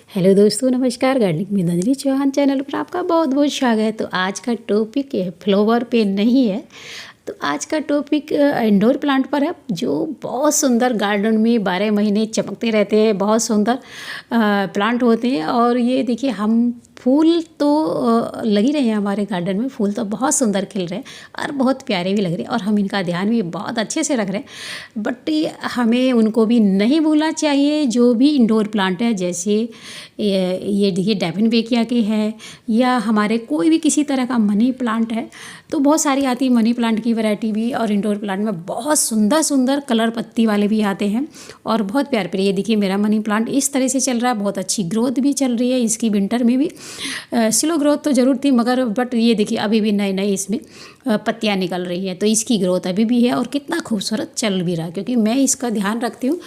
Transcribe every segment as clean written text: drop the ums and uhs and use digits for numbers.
Hello दोस्तों, नमस्कार। Gardening में नंदिनी चौहान चैनल पर आपका बहुत बहुत स्वागत है। तो आज का टॉपिक फ्लावर पे नहीं है। तो आज का टॉपिक इंडोर प्लांट पर है, जो बहुत सुंदर गार्डन में 12 महीने चमकते रहते हैं। बहुत सुंदर प्लांट होते हैं। और ये देखिए, हम फूल तो लगी रहे हैं हमारे गार्डन में। फूल तो बहुत सुंदर खिल रहे हैं और बहुत प्यारे भी लग रहे हैं, और हम इनका ध्यान भी बहुत अच्छे से रख रहे हैं। बट हमें उनको भी नहीं भूलना चाहिए। जो भी इंडोर प्लांट है, जैसे ये देखिए डैफिनबेकिया के है, या हमारे कोई भी किसी तरह का मनी प्लांट है, तो बहुत सारी आती है मनी प्लांट की वैरायटी भी। और इंडोर प्लांट में बहुत सुंदर सुंदर कलर पत्ती वाले भी आते हैं और बहुत प्यारे प्यारे। ये देखिए, मेरा मनी प्लांट इस तरह से चल रहा है, बहुत अच्छी ग्रोथ भी चल रही है इसकी। विंटर में भी स्लो ग्रोथ तो ज़रूर थी, मगर बट ये देखिए अभी भी नई नई इसमें पत्तियाँ निकल रही हैं, तो इसकी ग्रोथ अभी भी है और कितना खूबसूरत चल भी रहा है। क्योंकि मैं इसका ध्यान रखती हूँ,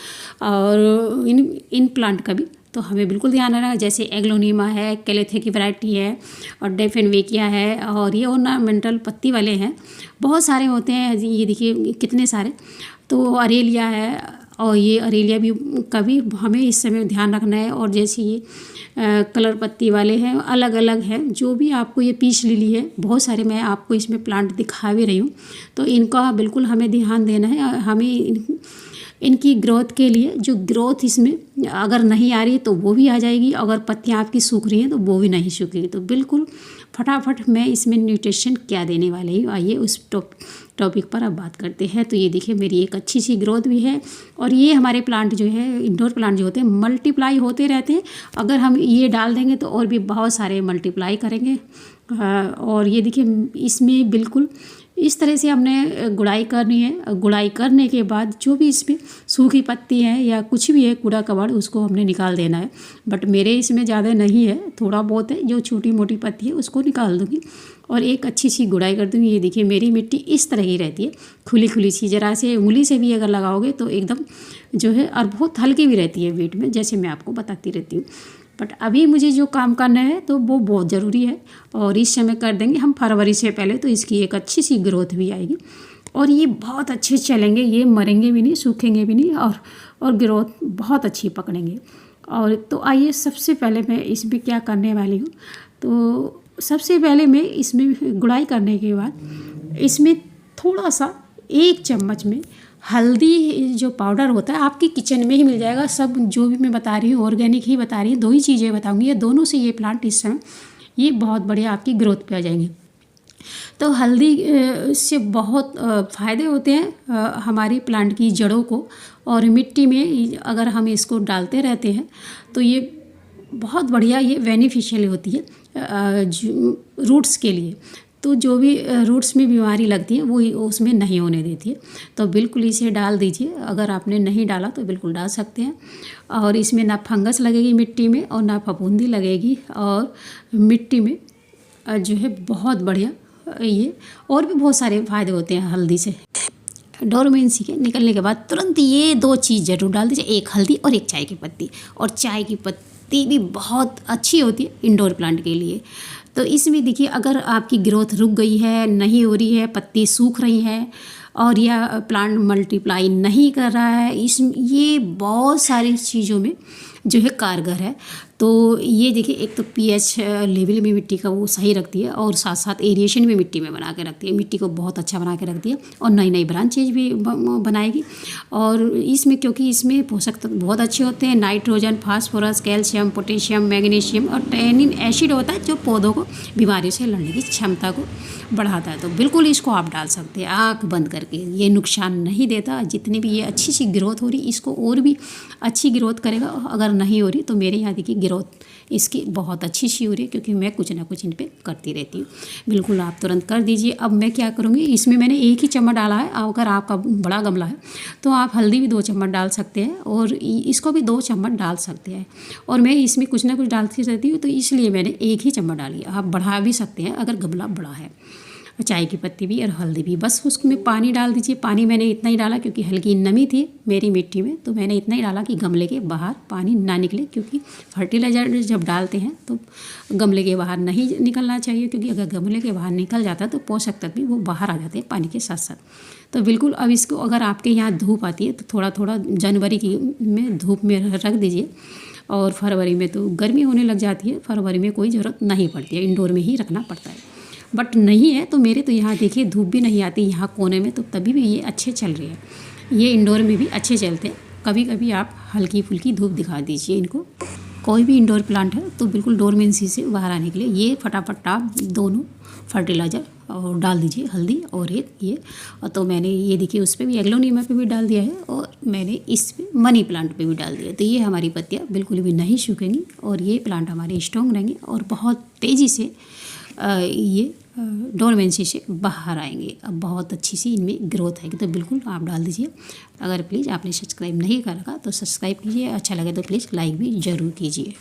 और इन प्लांट का भी तो हमें बिल्कुल ध्यान रखना है। जैसे एग्लोनीमा है, कैलेथे की वैरायटी है, और डेफिनबेकिया है, और ये ऑर्नामेंटल पत्ती वाले हैं, बहुत सारे होते हैं। ये देखिए कितने सारे। तो अरेलिया है, और ये अरेलिया भी का भी हमें इस समय ध्यान रखना है। और जैसे ये कलर पत्ती वाले हैं, अलग अलग हैं। जो भी आपको ये पीच लिली है, बहुत सारे मैं आपको इसमें प्लांट दिखा भी रही हूँ, तो इनका बिल्कुल हमें ध्यान देना है। हमें इनकी ग्रोथ के लिए, जो ग्रोथ इसमें अगर नहीं आ रही तो वो भी आ जाएगी, अगर पत्तियाँ आपकी सूख रही हैं तो वो भी नहीं सूखेगी। तो बिल्कुल फटाफट मैं इसमें न्यूट्रिशन क्या देने वाली हूँ, आइए उस टॉपिक पर अब बात करते हैं। तो ये देखिए, मेरी एक अच्छी सी ग्रोथ भी है। और ये हमारे प्लांट जो है, इंडोर प्लांट जो होते हैं, मल्टीप्लाई होते रहते हैं। अगर हम ये डाल देंगे तो और भी बहुत सारे मल्टीप्लाई करेंगे। और ये देखिए, इसमें बिल्कुल इस तरह से हमने गुड़ाई करनी है। गुड़ाई करने के बाद जो भी इसमें सूखी पत्ती है या कुछ भी है, कूड़ा कबाड़, उसको हमने निकाल देना है। बट मेरे इसमें ज़्यादा नहीं है, थोड़ा बहुत है। जो छोटी मोटी पत्ती है उसको निकाल दूँगी और एक अच्छी सी गुड़ाई कर दूँगी। ये देखिए, मेरी मिट्टी इस तरह की रहती है, खुली खुली सी। ज़रा से उंगली से भी अगर लगाओगे तो एकदम जो है, और बहुत हल्की भी रहती है वेट में, जैसे मैं आपको बताती रहती हूँ। बट अभी मुझे जो काम करना है तो वो बहुत ज़रूरी है, और इस समय कर देंगे हम फरवरी से पहले, तो इसकी एक अच्छी सी ग्रोथ भी आएगी और ये बहुत अच्छे चलेंगे। ये मरेंगे भी नहीं, सूखेंगे भी नहीं, और ग्रोथ बहुत अच्छी पकड़ेंगे। और तो आइए, सबसे पहले मैं इसमें क्या करने वाली हूँ। तो सबसे पहले मैं इसमें गुड़ाई करने के बाद इसमें थोड़ा सा 1 चम्मच में हल्दी जो पाउडर होता है, आपकी किचन में ही मिल जाएगा। सब जो भी मैं बता रही हूँ ऑर्गेनिक ही बता रही हूँ, 2 ही चीज़ें बताऊँगी। ये दोनों से ये प्लांट इस समय ये बहुत बढ़िया आपकी ग्रोथ पे आ जाएंगे। तो हल्दी से बहुत फ़ायदे होते हैं हमारी प्लांट की जड़ों को। और मिट्टी में अगर हम इसको डालते रहते हैं तो ये बहुत बढ़िया, ये बेनिफिशियल होती है रूट्स के लिए। तो जो भी रूट्स में बीमारी लगती है वो उसमें नहीं होने देती है। तो बिल्कुल इसे डाल दीजिए। अगर आपने नहीं डाला तो बिल्कुल डाल सकते हैं। और इसमें ना फंगस लगेगी मिट्टी में, और ना फफूंदी लगेगी, और मिट्टी में जो है बहुत बढ़िया ये। और भी बहुत सारे फ़ायदे होते हैं हल्दी से। डोरमेंसी के निकलने के बाद तुरंत ये 2 चीज़ ज़रूर डाल दीजिए, एक हल्दी और एक चाय की पत्ती। और चाय की पत्ती भी बहुत अच्छी होती है इंडोर प्लांट के लिए। तो इसमें देखिए, अगर आपकी ग्रोथ रुक गई है, नहीं हो रही है, पत्ती सूख रही है, और या प्लांट मल्टीप्लाई नहीं कर रहा है, ये बहुत सारी चीज़ों में जो है कारगर है। तो ये देखिए, एक तो पीएच लेवल में मिट्टी का वो सही रखती है, और साथ साथ एरिएशन भी मिट्टी में बना के रखती है, मिट्टी को बहुत अच्छा बना के रखती है, और नई नई ब्रांचेज भी बनाएगी। और इसमें क्योंकि इसमें पोषक तत्व बहुत अच्छे होते हैं, nitrogen, phosphorus, calcium, potassium, magnesium, और टैनिन एसिड होता है, जो पौधों को बीमारी से लड़ने की क्षमता को बढ़ाता है। तो बिल्कुल इसको आप डाल सकते हैं आँख बंद करके। ये नुकसान नहीं देता। जितनी भी ये अच्छी सी ग्रोथ हो रही, इसको और भी अच्छी ग्रोथ करेगा। अगर नहीं हो रही तो मेरे यहाँ देखिए ग्रोथ इसकी बहुत अच्छी सी हो रही है, क्योंकि मैं कुछ ना कुछ इन पर करती रहती हूँ। बिल्कुल आप तुरंत कर दीजिए। अब मैं क्या करूँगी, इसमें मैंने 1 ही चम्मच डाला है। अगर आपका बड़ा गमला है तो आप हल्दी भी 2 चम्मच डाल सकते हैं, और इसको भी 2 चम्मच डाल सकते हैं। और मैं इसमें कुछ ना कुछ डालती रहती हूँ, तो इसलिए मैंने 1 ही चम्मच डाली। आप बढ़ा भी सकते हैं अगर गमला बड़ा है। चाय की पत्ती भी और हल्दी भी, बस उसमें पानी डाल दीजिए। पानी मैंने इतना ही डाला क्योंकि हल्की नमी थी मेरी मिट्टी में, तो मैंने इतना ही डाला कि गमले के बाहर पानी ना निकले। क्योंकि फर्टिलाइज़र जब डालते हैं तो गमले के बाहर नहीं निकलना चाहिए, क्योंकि अगर गमले के बाहर निकल जाता है तो पोषक तत्व भी वो बाहर आ जाते हैं पानी के साथ साथ। तो बिल्कुल अब इसको, अगर आपके यहाँ धूप आती है तो थोड़ा थोड़ा जनवरी की में धूप में रख दीजिए, और फरवरी में तो गर्मी होने लग जाती है, फरवरी में कोई ज़रूरत नहीं पड़ती है, इंडोर में ही रखना पड़ता है। बट नहीं है तो मेरे तो यहाँ देखिए धूप भी नहीं आती यहाँ कोने में, तो तभी भी ये अच्छे चल रहे हैं, ये इंडोर में भी अच्छे चलते हैं। कभी कभी आप हल्की फुल्की धूप दिखा दीजिए इनको। कोई भी इंडोर प्लांट है तो बिल्कुल डोरमेंसी से बाहर आने के लिए ये फटाफट आप दोनों फर्टिलाइज़र और डाल दीजिए, हल्दी और एक ये। और तो मैंने ये देखिए उस पर भी एग्लोनिमा पे भी डाल दिया है और मैंने इस पे मनी प्लांट पे भी डाल दिया। तो ये हमारी पत्तियाँ बिल्कुल भी नहीं सूखेंगी और ये प्लांट हमारे स्ट्रॉन्ग रहेंगे और बहुत तेज़ी से ये डोरमेंसी से बाहर आएंगे। अब बहुत अच्छी सी इनमें ग्रोथ आएगी, तो बिल्कुल आप डाल दीजिए। अगर प्लीज़ आपने सब्सक्राइब नहीं करा तो सब्सक्राइब कीजिए, अच्छा लगे तो प्लीज़ लाइक भी ज़रूर कीजिए।